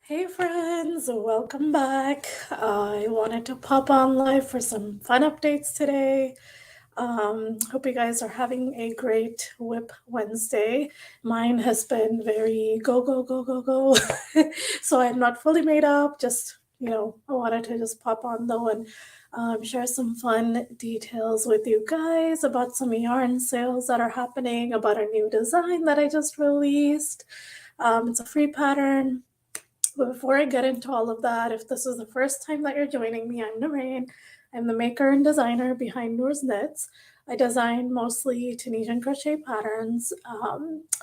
Hey friends, welcome back. I wanted to pop on live for some fun updates today. Hope you guys are having a great Whip Wednesday. Mine has been very go, go, go, go, go. So I'm not fully made up, just, I wanted to just pop on though and share some fun details with you guys about some yarn sales that are happening, about a new design that I just released. It's a free pattern. But before I get into all of that, if this is the first time that you're joining me, I'm Noor. I'm the maker and designer behind Noor's Knits. I design mostly Tunisian crochet patterns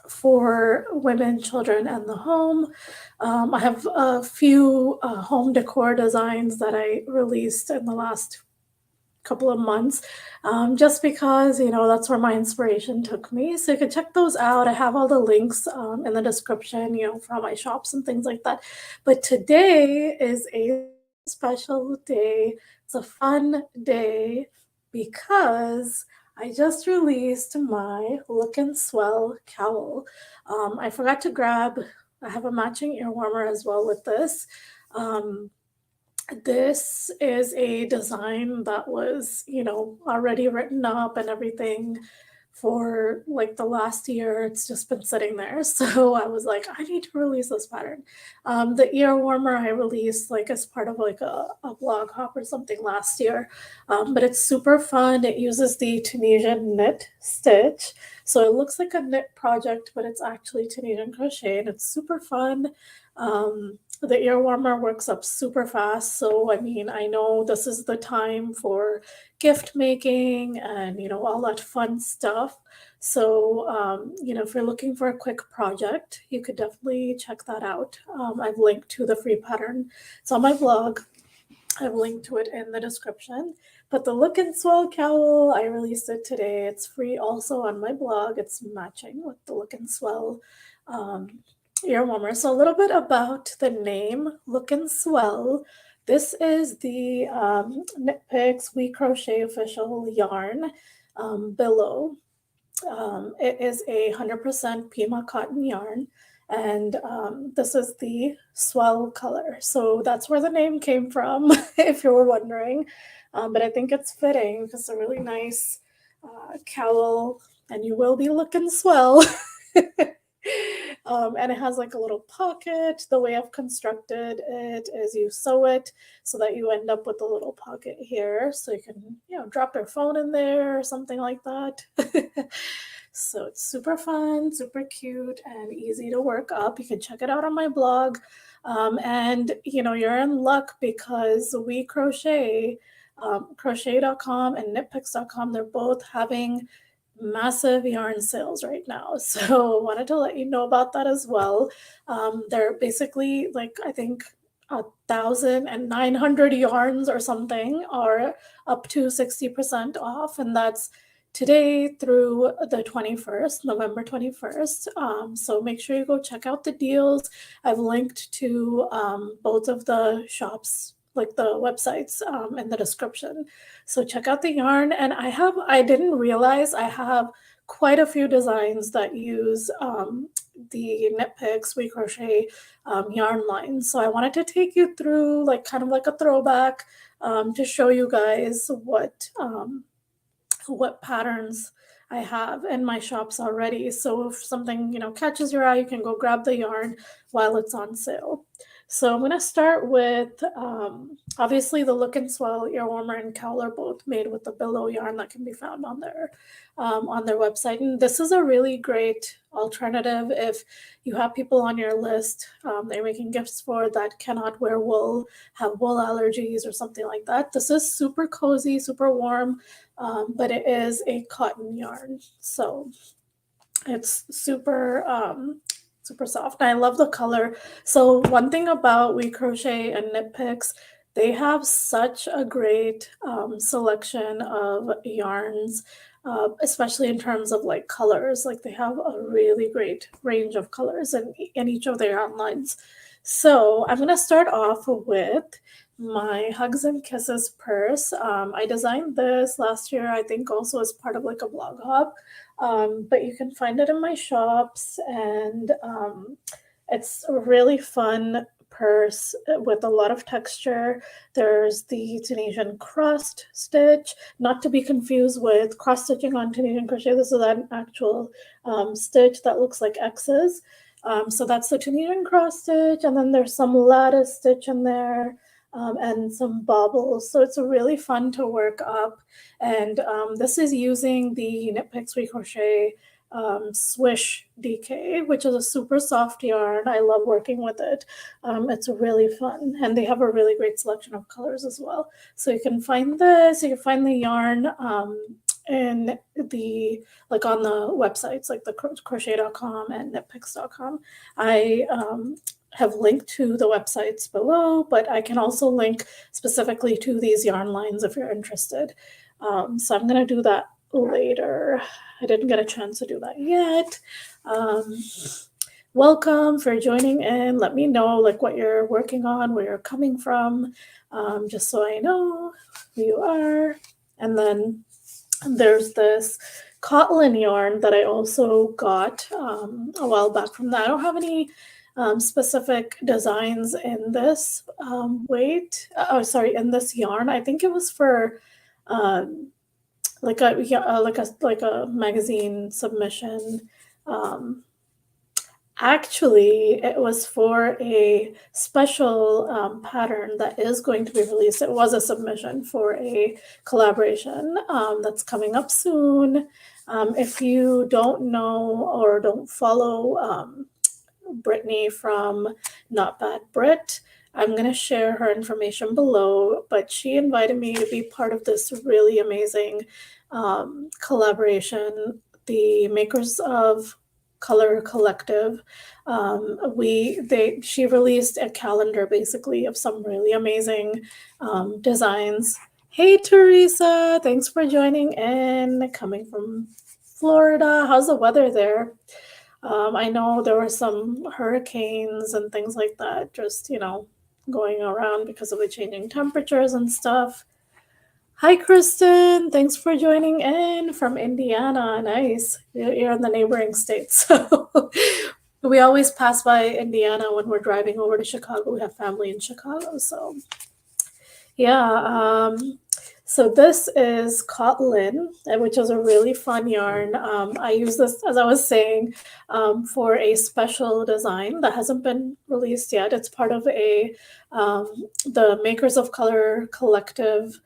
for women, children, and the home. I have a few home decor designs that I released in the last couple of months, just because that's where my inspiration took me. So you can check those out. I have all the links in the description, for all my shops and things like that. But today is a special day. It's a fun day because I just released my Lookin Swell Cowl. I forgot to grab. I have a matching ear warmer as well with this. This is a design that was, already written up and everything for like the last year. It's just been sitting there. So I was like, I need to release this pattern. The ear warmer I released like as part of like a blog hop or something last year. But it's super fun. It uses the Tunisian knit stitch. So it looks like a knit project, but it's actually Tunisian crochet and it's super fun. The ear warmer works up super fast. So, I mean, I know this is the time for gift making and, all that fun stuff. So, if you're looking for a quick project, you could definitely check that out. I've linked to the free pattern. It's on my blog. I've linked to it in the description. But the Lookin Swell Cowl, I released it today. It's free also on my blog. It's matching with the Lookin Swell ear warmer. So a little bit about the name Lookin Swell. This is the Knit Picks We Crochet official yarn billow. It is 100% Pima cotton yarn, and this is the swell color. So that's where the name came from, if you were wondering. But I think it's fitting because it's a really nice cowl, and you will be looking swell. And it has like a little pocket. The way I've constructed it is you sew it so that you end up with a little pocket here, so you can drop your phone in there or something like that. So it's super fun, super cute, and easy to work up. You can check it out on my blog. And you're in luck because We Crochet, crochet.com and knitpicks.com, they're both having massive yarn sales right now. So wanted to let you know about that as well. They're basically like, I think 1,900 yarns or something are up to 60% off, and that's today through the 21st, November 21st. So make sure you go check out the deals. I've linked to both of the shops, like the websites, in the description. So check out the yarn. And I didn't realize I have quite a few designs that use the Knit Picks We Crochet yarn line. So I wanted to take you through like kind of like a throwback to show you guys what patterns I have in my shops already. So if something, catches your eye, you can go grab the yarn while it's on sale. So I'm going to start with, obviously, the Lookin Swell ear warmer and cowl are both made with the billow yarn that can be found on their website. And this is a really great alternative if you have people on your list they're making gifts for that cannot wear wool, have wool allergies or something like that. This is super cozy, super warm, but it is a cotton yarn. So it's super super soft. And I love the color. So one thing about We Crochet and Knit Picks, they have such a great selection of yarns, especially in terms of like colors. Like they have a really great range of colors in each of their yarn lines. So I'm going to start off with my Hugs and Kisses purse. I designed this last year, I think also as part of like a blog hop. But you can find it in my shops, and it's a really fun purse with a lot of texture. There's the Tunisian cross stitch, not to be confused with cross stitching on Tunisian crochet. This is an actual stitch that looks like X's. So that's the Tunisian cross stitch, and then there's some lattice stitch in there. And some bobbles, so it's really fun to work up. And this is using the Knit Picks We Crochet Swish DK, which is a super soft yarn. I love working with it. It's really fun, and they have a really great selection of colors as well. So you can find this, you can find the yarn in the, like on the websites, like the crochet.com and knitpicks.com. I have linked to the websites below, but I can also link specifically to these yarn lines if you're interested. So I'm going to do that later. I didn't get a chance to do that yet. Welcome for joining in. Let me know like what you're working on, where you're coming from, just so I know who you are. And then there's this Kotlin yarn that I also got a while back from that. I don't have any specific designs in this in this yarn. I think it was for like a magazine submission. Actually, it was for a special pattern that is going to be released. It was a submission for a collaboration that's coming up soon. If you don't know or don't follow Brittany from Not Bad Brit, I'm going to share her information below, but she invited me to be part of this really amazing collaboration. The makers of Color Collective, she released a calendar basically of some really amazing designs. Hey Teresa, thanks for joining in, coming from Florida. How's the weather there? I know there were some hurricanes and things like that, just, going around because of the changing temperatures and stuff. Hi, Kristen. Thanks for joining in from Indiana. Nice. You're in the neighboring states. So we always pass by Indiana when we're driving over to Chicago. We have family in Chicago. So yeah. So this is Kotlin, which is a really fun yarn. I use this, as I was saying, for a special design that hasn't been released yet. It's part of the Makers of Color Collective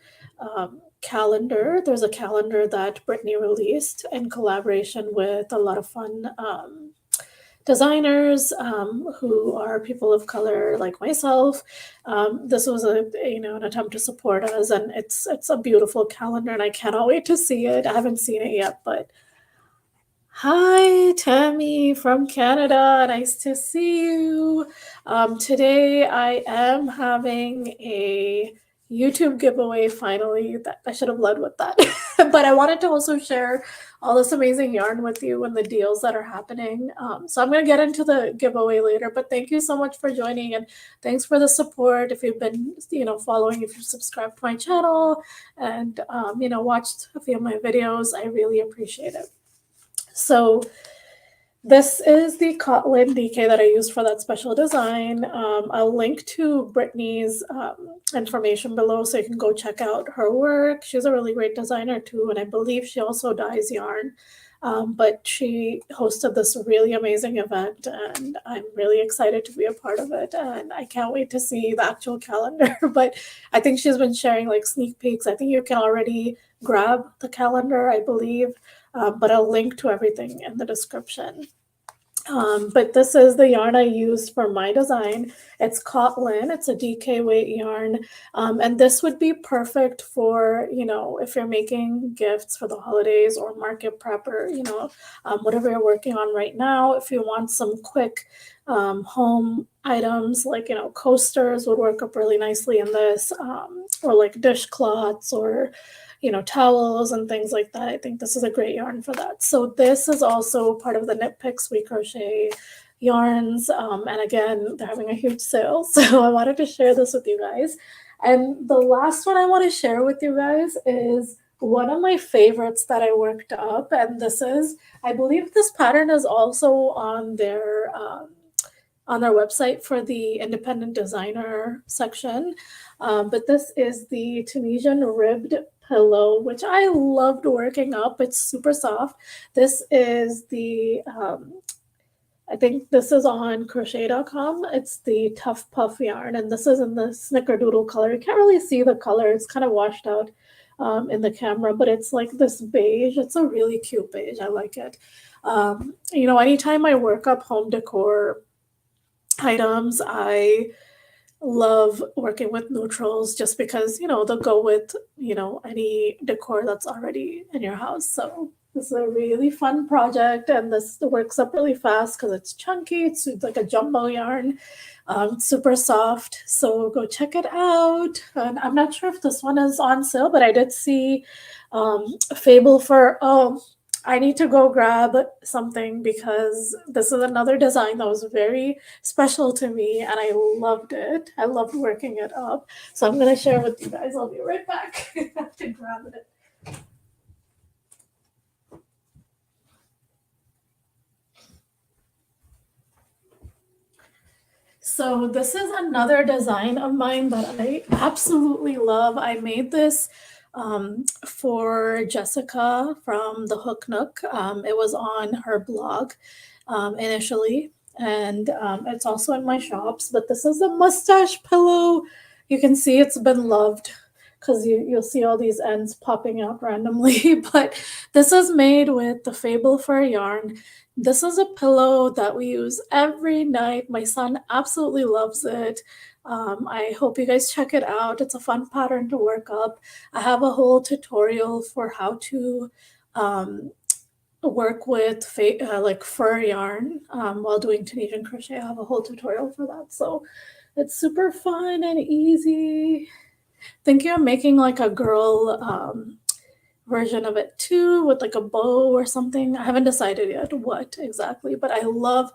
calendar. There's a calendar that Brittany released in collaboration with a lot of fun designers who are people of color like myself. This was an attempt to support us, and it's a beautiful calendar, and I cannot wait to see it. I haven't seen it yet, but hi, Tammy from Canada. Nice to see you. Today I am having a YouTube giveaway finally. That I should have led with that. But I wanted to also share all this amazing yarn with you and the deals that are happening. So I'm going to get into the giveaway later, but thank you so much for joining, and thanks for the support. If you've been, following, if you've subscribed to my channel and, watched a few of my videos, I really appreciate it. So this is the Kotlin DK that I used for that special design. I'll link to Brittany's information below so you can go check out her work. She's a really great designer too, and I believe she also dyes yarn. But she hosted this really amazing event, and I'm really excited to be a part of it. And I can't wait to see the actual calendar. But I think she's been sharing like sneak peeks. I think you can already grab the calendar, I believe. But I'll link to everything in the description. But this is the yarn I used for my design. It's Kotlin. It's a DK weight yarn. And this would be perfect for, if you're making gifts for the holidays or market prep or, whatever you're working on right now. If you want some quick home items like, coasters would work up really nicely in this, or like dishcloths or towels and things like that. I think this is a great yarn for that. So this is also part of the Knit Picks We Crochet yarns. And again, they're having a huge sale. So I wanted to share this with you guys. And the last one I want to share with you guys is one of my favorites that I worked up. And this is, I believe this pattern is also on their on their website for the independent designer section. But this is the Tunisian ribbed pillow, which I loved working up. It's super soft. This is the I think this is on crochet.com. It's the Tough Puff yarn, and this is in the snickerdoodle color. You can't really see the color. It's kind of washed out in the camera, but it's like this beige. It's a really cute beige. I like it. You know, anytime I work up home decor items, I love working with neutrals just because, you know, they'll go with, you know, any decor that's already in your house. So this is a really fun project, and this works up really fast because it's chunky. It's like a jumbo yarn, super soft. So go check it out. And I'm not sure if this one is on sale, but I did see Fable for, oh, I need to go grab something because this is another design that was very special to me and I loved it. I loved working it up. So I'm going to share with you guys. I'll be right back. I have to grab it. So this is another design of mine that I absolutely love. I made this for Jessica from the Hook Nook. It was on her blog initially, and it's also in my shops. But this is a mustache pillow. You can see it's been loved because you'll see all these ends popping out randomly. But this is made with the Fable Fur yarn. This is a pillow that we use every night. My son absolutely loves it. I hope you guys check it out. It's a fun pattern to work up. I have a whole tutorial for how to work with like fur yarn while doing Tunisian crochet. I have a whole tutorial for that. So it's super fun and easy. Thinking of making like a girl version of it too with like a bow or something. I haven't decided yet what exactly, but I loved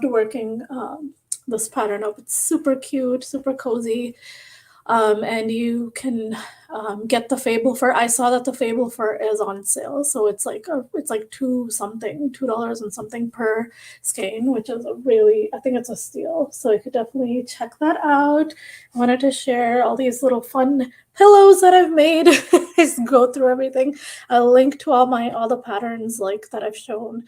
working this pattern up. It's super cute, super cozy. And you can get the Fable Fur. I saw that the Fable Fur is on sale, so it's like $2 and something per skein, which is I think it's a steal. So you could definitely check that out. I wanted to share all these little fun pillows that I've made. Just go through everything. I'll link to all the patterns like that I've shown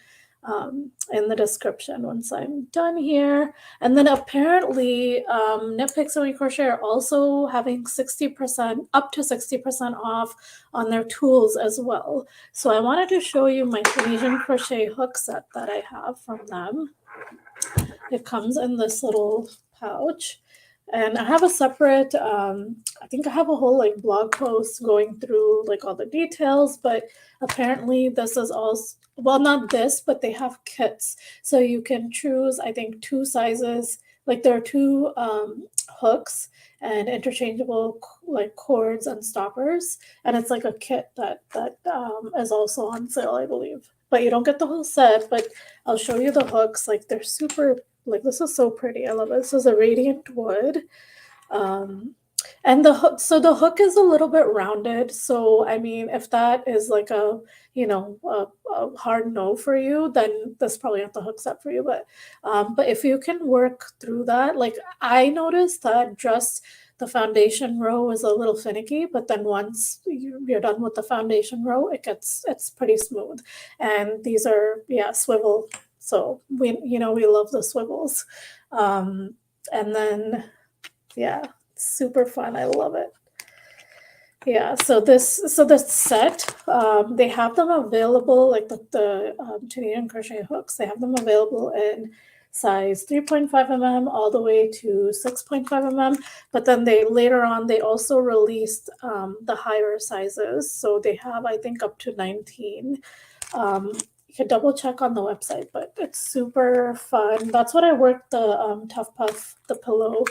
in the description once I'm done here. And then apparently Knit Picks and We Crochet are also having 60% up to 60% off on their tools as well. So I wanted to show you my Tunisian crochet hook set that I have from them. It comes in this little pouch. And I have a separate, I think I have a whole like blog post going through like all the details, but apparently this is also, well, not this, but they have kits. So you can choose, I think, 2 sizes, like there are 2 hooks and interchangeable like cords and stoppers. And it's like a kit that is also on sale, I believe. But you don't get the whole set, but I'll show you the hooks. Like they're super, like this is so pretty. I love it. This is a radiant wood. And the hook, so the hook is a little bit rounded. So, I mean, if that is like a hard no for you, then that's probably not the hook set for you. But if you can work through that, like I noticed that just the foundation row is a little finicky, but then once you're done with the foundation row, it's pretty smooth. And these are, swivel. So we love the swivels. And then, super fun. I love it. Yeah, so this set, they have them available, like the Tunisian crochet hooks, they have them available in size 3.5 mm all the way to 6.5 mm, but then later on they also released the higher sizes, so they have, I think, up to 19. You can double check on the website, but it's super fun. That's what I worked the Tough Puff, the pillow,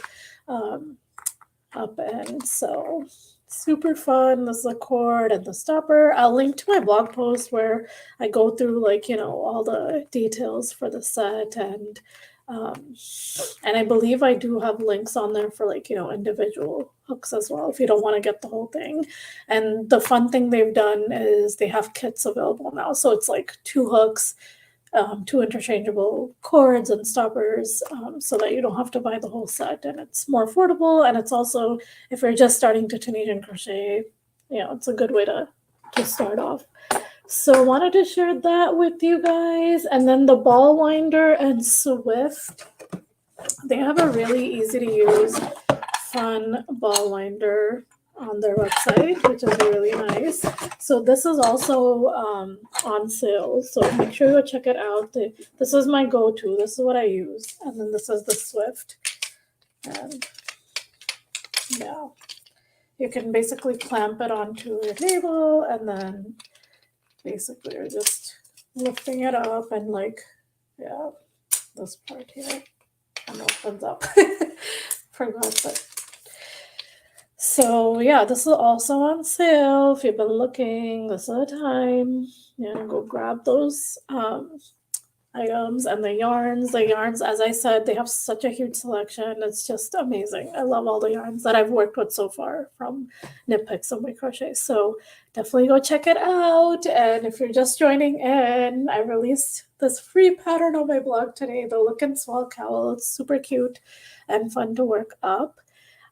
up in. So super fun. This is the cord and the stopper. I'll link to my blog post where I go through all the details for the set, and I believe I do have links on there for individual hooks as well if you don't want to get the whole thing. And the fun thing they've done is they have kits available now, so it's like 2 hooks 2 interchangeable cords and stoppers, so that you don't have to buy the whole set, and it's more affordable. And it's also, if you're just starting to Tunisian crochet, it's a good way to start off. So wanted to share that with you guys. And then the ball winder and Swift, they have a really easy to use, fun ball winder on their website, which is really nice. So this is also on sale, so make sure you go check it out. This is my go-to. This is what I use. And then this is the Swift. And yeah, you can basically clamp it onto your table, and then basically you're just lifting it up, and like, yeah, this part here and opens up. Forgot that. So yeah, this is also on sale. If you've been looking, this is the time. Go grab those items. And the yarns, as I said, they have such a huge selection. It's just amazing. I love all the yarns that I've worked with so far from Knit Picks and Wip Crochet. So definitely go check it out. And if you're just joining in, I released this free pattern on my blog today, the Lookin Swell Cowl. It's super cute and fun to work up.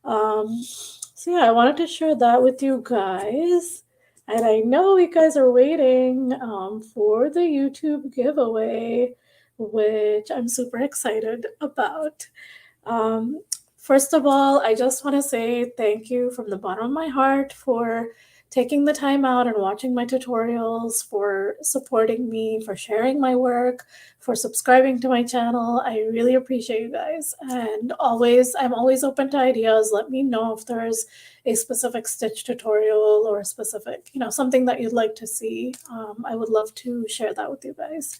So yeah, I wanted to share that with you guys. And I know you guys are waiting for the YouTube giveaway, which I'm super excited about. First of all, I just want to say thank you from the bottom of my heart for taking the time out and watching my tutorials, for supporting me, for sharing my work, for subscribing to my channel. I really appreciate you guys. And I'm always open to ideas. Let me know if there's a specific stitch tutorial or a specific, something that you'd like to see. I would love to share that with you guys.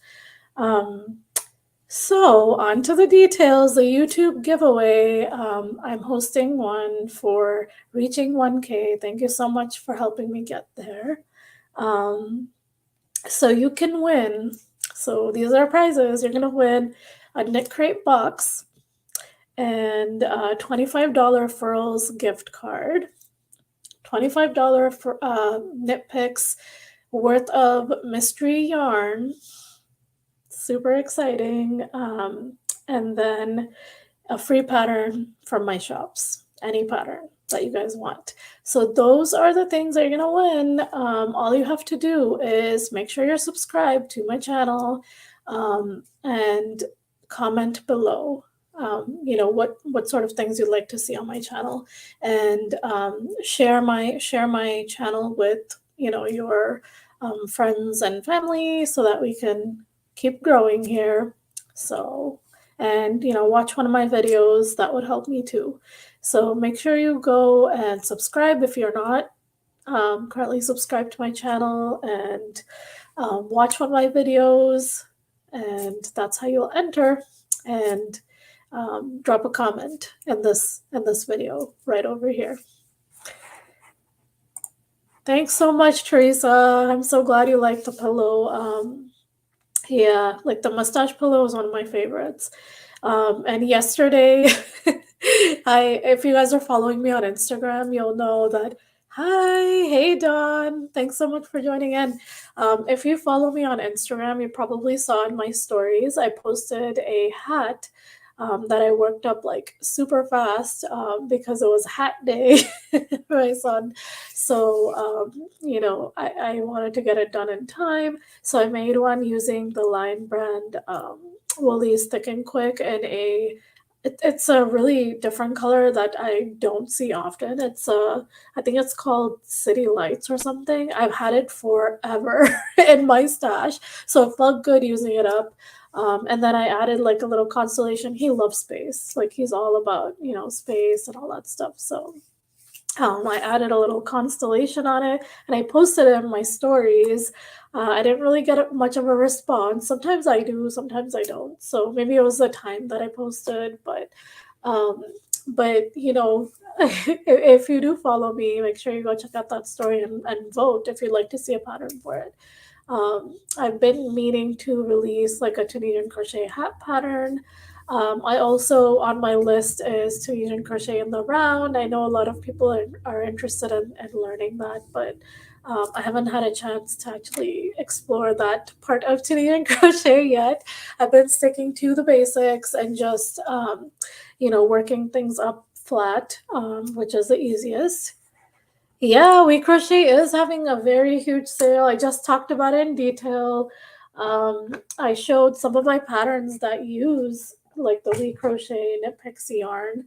So on to the details, the YouTube giveaway. I'm hosting one for reaching 1K. Thank you so much for helping me get there. So you can win. So these are prizes. You're going to win a Knitcrate box and a $25 Furls gift card, $25 for Knit Picks worth of mystery yarn. Super exciting. And then a free pattern from my shops, any pattern that you guys want. So those are the things that you're going to win. All you have to do is make sure you're subscribed to my channel, and comment below, what sort of things you'd like to see on my channel, and share my channel with, your friends and family, so that we can keep growing here. So, and watch one of my videos. That would help me too. So make sure you go and subscribe if you're not currently subscribed to my channel, and watch one of my videos, and that's how you'll enter. And drop a comment in this video right over here. Thanks so much, Teresa. I'm so glad you liked the pillow. Yeah, like the mustache pillow is one of my favorites. And yesterday, if you guys are following me on Instagram, you'll know that, hey Dawn, thanks so much for joining in. If you follow me on Instagram, you probably saw in my stories, I posted a hat that I worked up like super fast because it was hat day for my son. So, I wanted to get it done in time. So I made one using the Line brand Woolies Thick and Quick, and it's a really different color that I don't see often. I think it's called City Lights or something. I've had it forever in my stash, so it felt good using it up. And then I added like a little constellation. He loves space. Like he's all about, space and all that stuff. So I added a little constellation on it, and I posted it in my stories. I didn't really get much of a response. Sometimes I do, sometimes I don't. So maybe it was the time that I posted, but if you do follow me, make sure you go check out that story and vote if you'd like to see a pattern for it. I've been meaning to release like a Tunisian crochet hat pattern. I also, on my list is Tunisian crochet in the round. I know a lot of people are interested in learning that, but I haven't had a chance to actually explore that part of Tunisian crochet yet. I've been sticking to the basics and just, working things up flat, which is the easiest. Yeah, We Crochet is having a very huge sale. I just talked about it in detail. I showed some of my patterns that use like the We Crochet Knit Pixie yarn.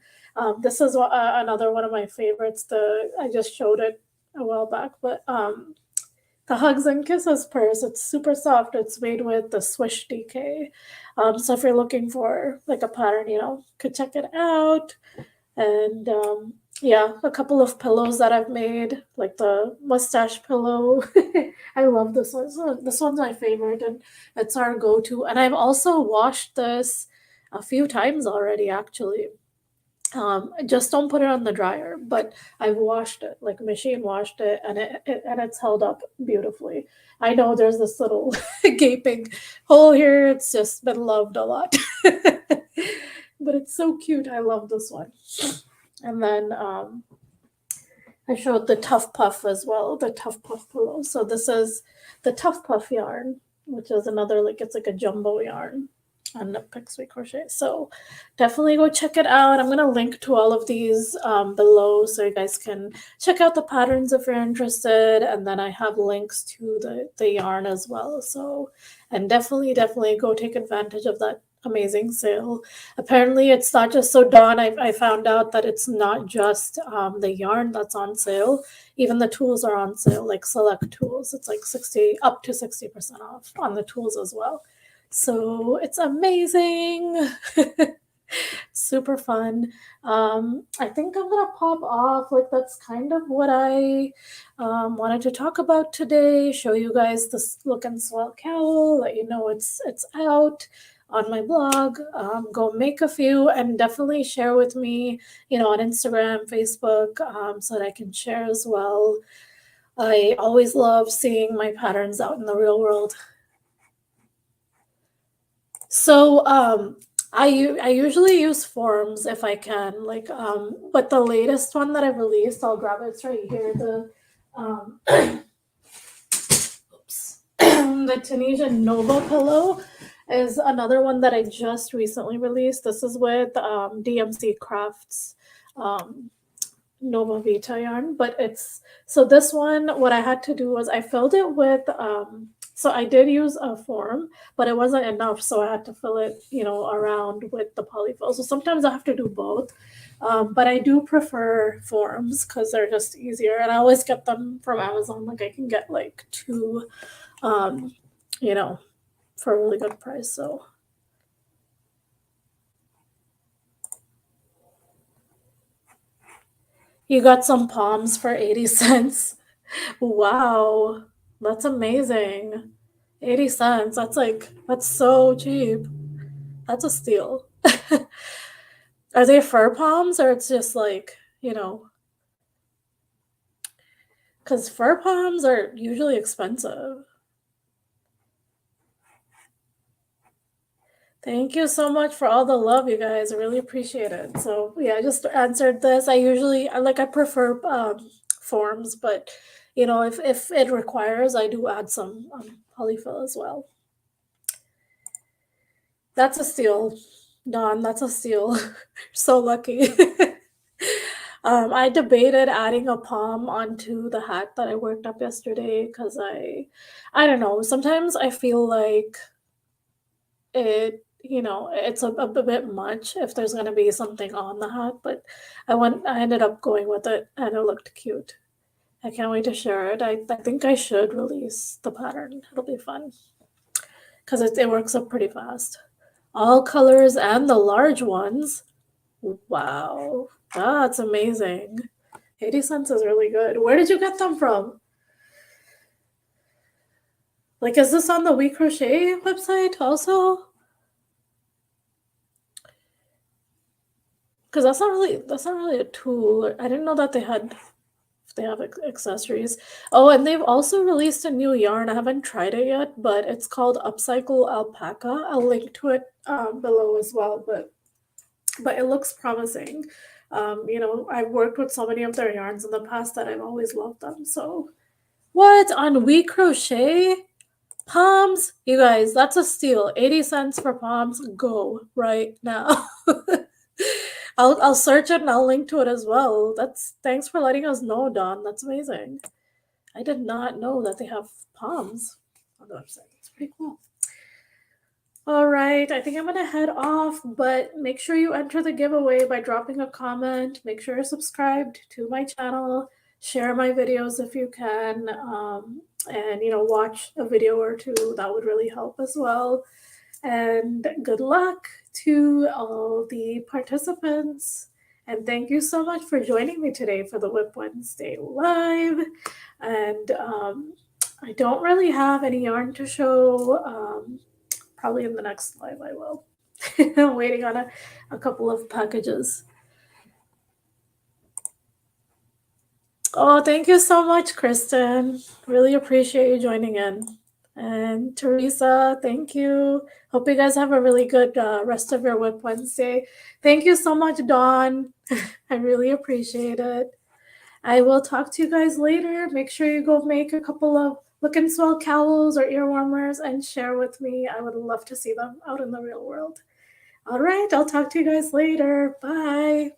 This is another one of my favorites. I just showed it a while back, but the Hugs and Kisses purse. It's super soft. It's made with the Swish DK. So if you're looking for like a pattern, could check it out. And yeah, a couple of pillows that I've made, like the mustache pillow. I love this one. This one's my favorite, and it's our go-to. And I've also washed this a few times already, actually. Just don't put it on the dryer, but I've washed it, like machine washed it, and it's held up beautifully. I know there's this little gaping hole here. It's just been loved a lot. But it's so cute. I love this one. And then I showed the Tough Puff as well, the Tough Puff pillow. So this is the Tough Puff yarn, which is another, it's like a jumbo yarn on the Pixie Crochet. So definitely go check it out. I'm going to link to all of these below so you guys can check out the patterns if you're interested. And then I have links to the yarn as well. So, and definitely go take advantage of that amazing sale. Apparently it's not just, so Dawn, I found out that it's not just the yarn that's on sale. Even the tools are on sale, like select tools. It's like up to 60% off on the tools as well. So it's amazing. Super fun. I think I'm gonna pop off. Like that's kind of what I wanted to talk about today. Show you guys this Lookin Swell Cowl. Let you know it's out on my blog. Go make a few and definitely share with me, on Instagram, Facebook, so that I can share as well. I always love seeing my patterns out in the real world. So I usually use forums if I can, but the latest one that I've released, I'll grab it. It's right here. The Tunisian Nova pillow is another one that I just recently released. This is with DMC Crafts Nova Vita yarn, but so this one, what I had to do was I filled it with so I did use a form, but it wasn't enough, so I had to fill it, around with the polyfill. So sometimes I have to do both, but I do prefer forms because they're just easier, and I always get them from Amazon. Like I can get like 2, for a really good price. So you got some palms for 80 cents. Wow, that's amazing. 80 cents. That's so cheap. That's a steal. Are they fur palms or it's just because fur palms are usually expensive. Thank you so much for all the love, you guys. I really appreciate it. So yeah, I just answered this. I prefer forms, but if it requires, I do add some polyfill as well. That's a steal, Dawn. That's a steal. So lucky. I debated adding a palm onto the hat that I worked up yesterday because I don't know. Sometimes I feel like it's a bit much if there's going to be something on the hat, but I ended up going with it and it looked cute. I can't wait to share it. I think I should release the pattern. It'll be fun because it works up pretty fast. All colors and the large ones. Wow, that's amazing. 80 cents is really good. Where did you get them from? Like, is this on the We Crochet website also? Because that's not really a tool. I didn't know that they have accessories. Oh, and they've also released a new yarn. I haven't tried it yet, but it's called Upcycle Alpaca. I'll link to it below as well, but it looks promising. I've worked with so many of their yarns in the past that I've always loved them. So What? On We Crochet? Palms? You guys, that's a steal. 80 cents for palms. Go right now. I'll search it and I'll link to it as well. Thanks for letting us know, Dawn. That's amazing. I did not know that they have palms on the website. It's pretty cool. All right, I think I'm gonna head off, but make sure you enter the giveaway by dropping a comment. Make sure you're subscribed to my channel. Share my videos if you can, and watch a video or two. That would really help as well. And good luck to all the participants. And thank you so much for joining me today for the Wip Wednesday live. And I don't really have any yarn to show. Probably in the next live I will. I'm waiting on a couple of packages. Oh, thank you so much, Kristen. Really appreciate you joining in. And Teresa, thank you. Hope you guys have a really good rest of your Wip Wednesday. Thank you so much, Dawn. I really appreciate it. I will talk to you guys later. Make sure you go make a couple of Lookin Swell Cowls or ear warmers and share with me. I would love to see them out in the real world. All right, I'll talk to you guys later. Bye.